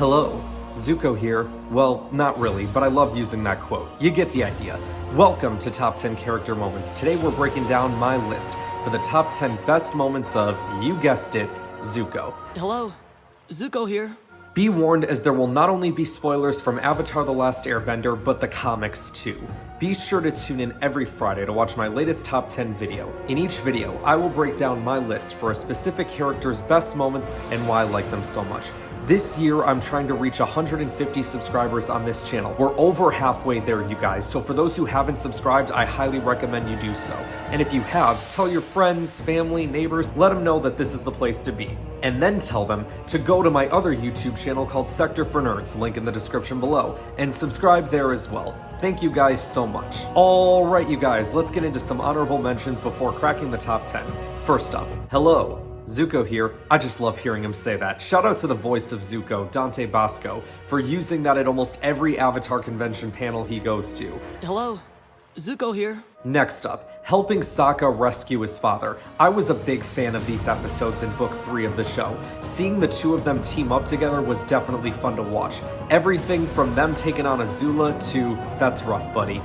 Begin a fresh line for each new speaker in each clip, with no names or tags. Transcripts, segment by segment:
Hello, Zuko here. Well, not really, but I love using that quote. You get the idea. Welcome to Top 10 Character Moments. Today we're breaking down my list for the top 10 best moments of, you guessed it, Zuko.
Hello, Zuko here.
Be warned, as there will not only be spoilers from Avatar: The Last Airbender, but the comics too. Be sure to tune in every Friday to watch my latest top 10 video. In each video, I will break down my list for a specific character's best moments and why I like them so much. This year, I'm trying to reach 150 subscribers on this channel. We're over halfway there, you guys, so for those who haven't subscribed, I highly recommend you do so. And if you have, tell your friends, family, neighbors, let them know that this is the place to be. And then tell them to go to my other YouTube channel called Sector for Nerds, link in the description below, and subscribe there as well. Thank you guys so much. Alright, you guys, let's get into some honorable mentions before cracking the top 10. First up, hello, Zuko here. I just love hearing him say that. Shout out to the voice of Zuko, Dante Basco, for using that at almost every Avatar convention panel he goes to.
Hello, Zuko here.
Next up, helping Sokka rescue his father. I was a big fan of these episodes in Book 3 of the show. Seeing the two of them team up together was definitely fun to watch. Everything from them taking on Azula to, that's rough, buddy.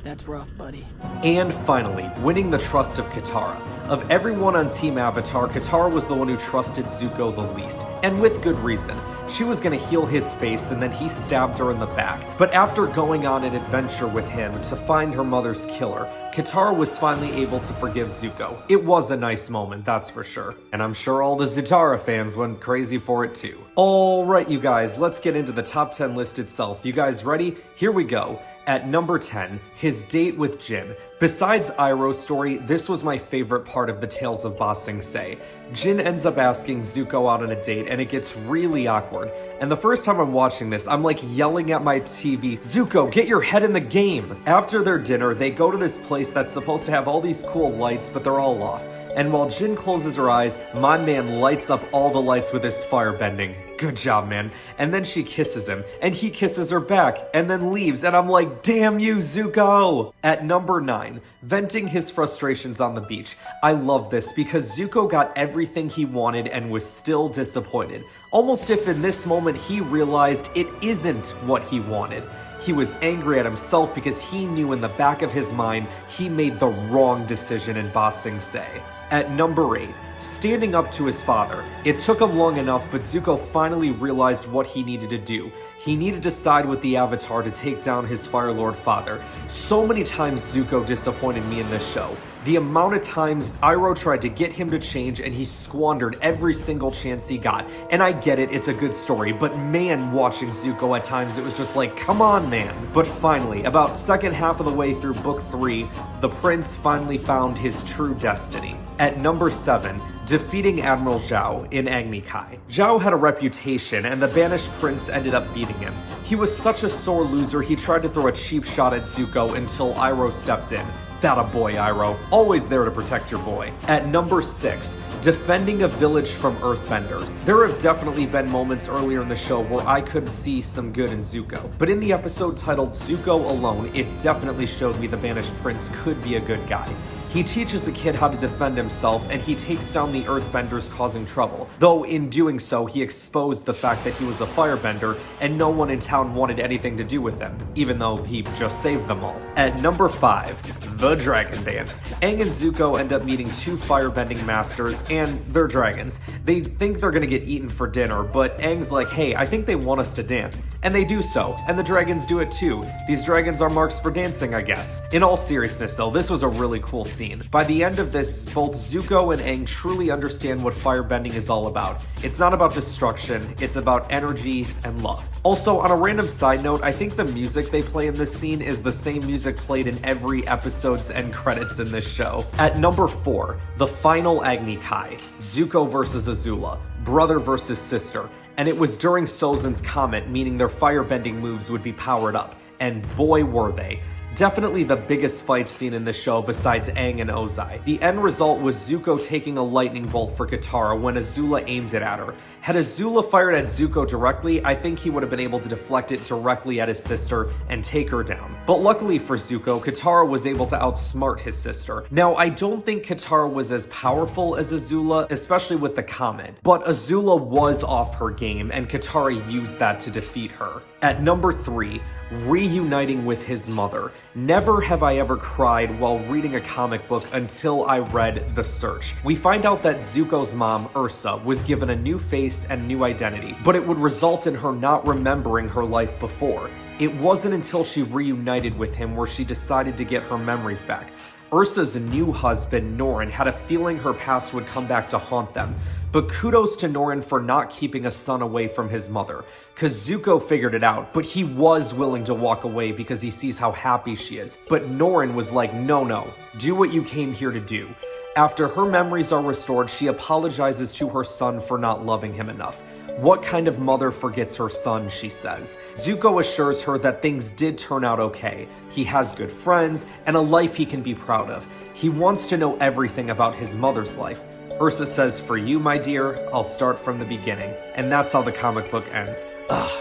That's rough, buddy.
And finally, winning the trust of Katara. Of everyone on Team Avatar, Katara was the one who trusted Zuko the least, and with good reason. She was gonna heal his face and then he stabbed her in the back. But after going on an adventure with him to find her mother's killer, Katara was finally able to forgive Zuko. It was a nice moment, that's for sure. And I'm sure all the Zutara fans went crazy for it too. Alright, you guys, let's get into the top 10 list itself. You guys ready? Here we go. At number 10, his date with Jin. Besides Iroh's story, this was my favorite part of the Tales of Ba Sing Se. Jin ends up asking Zuko out on a date and it gets really awkward. And the first time I'm watching this, I'm like yelling at my TV, Zuko, get your head in the game! After their dinner, they go to this place that's supposed to have all these cool lights, but they're all off. And while Jin closes her eyes, my man lights up all the lights with his firebending. Good job, man. And then she kisses him, and he kisses her back, and then leaves, and I'm like, damn you, Zuko! At number 9, venting his frustrations on the beach. I love this because Zuko got everything he wanted and was still disappointed. Almost if in this moment he realized it isn't what he wanted. He was angry at himself because he knew in the back of his mind he made the wrong decision in Ba Sing Se. At number 8, standing up to his father. It took him long enough, but Zuko finally realized what he needed to do. He needed to side with the Avatar to take down his Fire Lord father. So many times Zuko disappointed me in this show. The amount of times Iroh tried to get him to change and he squandered every single chance he got. And I get it, it's a good story, but man, watching Zuko at times, it was just like, come on, man. But finally, about second half of the way through Book 3, the prince finally found his true destiny. At number 7, defeating Admiral Zhao in Agni. Zhao had a reputation, and the banished prince ended up beating him. He was such a sore loser, he tried to throw a cheap shot at Zuko until Iroh stepped in. That a boy, Iroh. Always there to protect your boy. At number 6, defending a village from Earthbenders. There have definitely been moments earlier in the show where I could see some good in Zuko, but in the episode titled Zuko Alone, it definitely showed me the banished prince could be a good guy. He teaches a kid how to defend himself, and he takes down the Earthbenders causing trouble. Though in doing so, he exposed the fact that he was a firebender, and no one in town wanted anything to do with him, even though he just saved them all. At number 5, the Dragon Dance. Aang and Zuko end up meeting two firebending masters, and they're dragons. They think they're gonna get eaten for dinner, but Aang's like, hey, I think they want us to dance. And they do so, and the dragons do it too. These dragons are marks for dancing, I guess. In all seriousness though, this was a really cool scene. By the end of this, both Zuko and Aang truly understand what firebending is all about. It's not about destruction, it's about energy and love. Also, on a random side note, I think the music they play in this scene is the same music played in every episode's end credits in this show. At number 4, the final Agni Kai, Zuko versus Azula, brother versus sister. And it was during Sozin's comet, meaning their firebending moves would be powered up. And boy were they. Definitely the biggest fight scene in the show besides Aang and Ozai. The end result was Zuko taking a lightning bolt for Katara when Azula aimed it at her. Had Azula fired at Zuko directly, I think he would have been able to deflect it directly at his sister and take her down. But luckily for Zuko, Katara was able to outsmart his sister. Now, I don't think Katara was as powerful as Azula, especially with the comment, but Azula was off her game and Katara used that to defeat her. At number 3, reuniting with his mother. Never have I ever cried while reading a comic book until I read The Search. We find out that Zuko's mom, Ursa, was given a new face and new identity, but it would result in her not remembering her life before. It wasn't until she reunited with him where she decided to get her memories back. Ursa's new husband, Norin, had a feeling her past would come back to haunt them. But kudos to Norin for not keeping a son away from his mother, cause Zuko figured it out, but he was willing to walk away because he sees how happy she is. But Norin was like, no, do what you came here to do. After her memories are restored, she apologizes to her son for not loving him enough. What kind of mother forgets her son, she says. Zuko assures her that things did turn out okay. He has good friends and a life he can be proud of. He wants to know everything about his mother's life. Ursa says, for you, my dear, I'll start from the beginning. And that's how the comic book ends.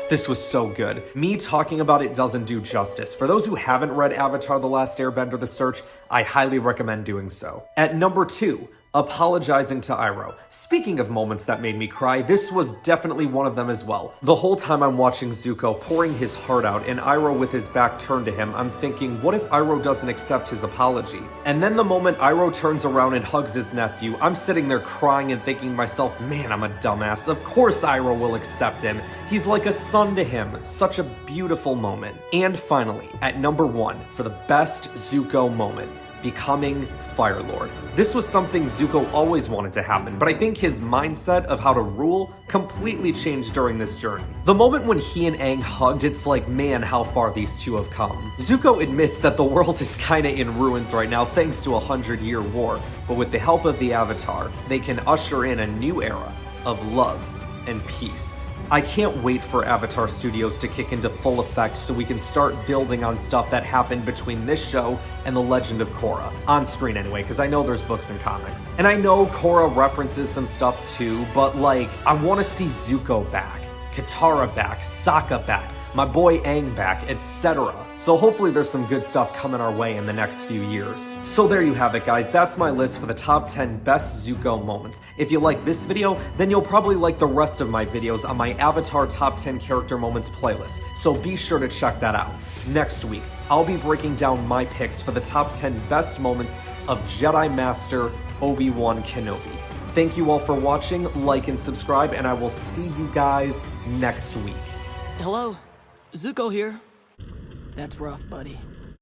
This was so good. Me talking about it doesn't do justice. For those who haven't read Avatar: The Last Airbender: The Search, I highly recommend doing so. At number 2, apologizing to Iroh. Speaking of moments that made me cry, this was definitely one of them as well. The whole time I'm watching Zuko pouring his heart out and Iroh with his back turned to him, I'm thinking, what if Iroh doesn't accept his apology? And then the moment Iroh turns around and hugs his nephew, I'm sitting there crying and thinking to myself, man, I'm a dumbass. Of course Iroh will accept him. He's like a son to him. Such a beautiful moment. And finally, at number 1, for the best Zuko moment, becoming Fire Lord. This was something Zuko always wanted to happen, but I think his mindset of how to rule completely changed during this journey. The moment when he and Aang hugged, it's like, man, how far these two have come. Zuko admits that the world is kinda in ruins right now thanks to a 100-year war, but with the help of the Avatar, they can usher in a new era of love and peace. I can't wait for Avatar Studios to kick into full effect so we can start building on stuff that happened between this show and The Legend of Korra. On screen anyway, because I know there's books and comics. And I know Korra references some stuff too, but like, I want to see Zuko back, Katara back, Sokka back, my boy Aang back, etc. So hopefully there's some good stuff coming our way in the next few years. So there you have it, guys. That's my list for the top 10 best Zuko moments. If you like this video, then you'll probably like the rest of my videos on my Avatar Top 10 Character Moments playlist, so be sure to check that out. Next week, I'll be breaking down my picks for the top 10 best moments of Jedi Master Obi-Wan Kenobi. Thank you all for watching, like and subscribe, and I will see you guys next week.
Hello? Zuko here. That's rough, buddy.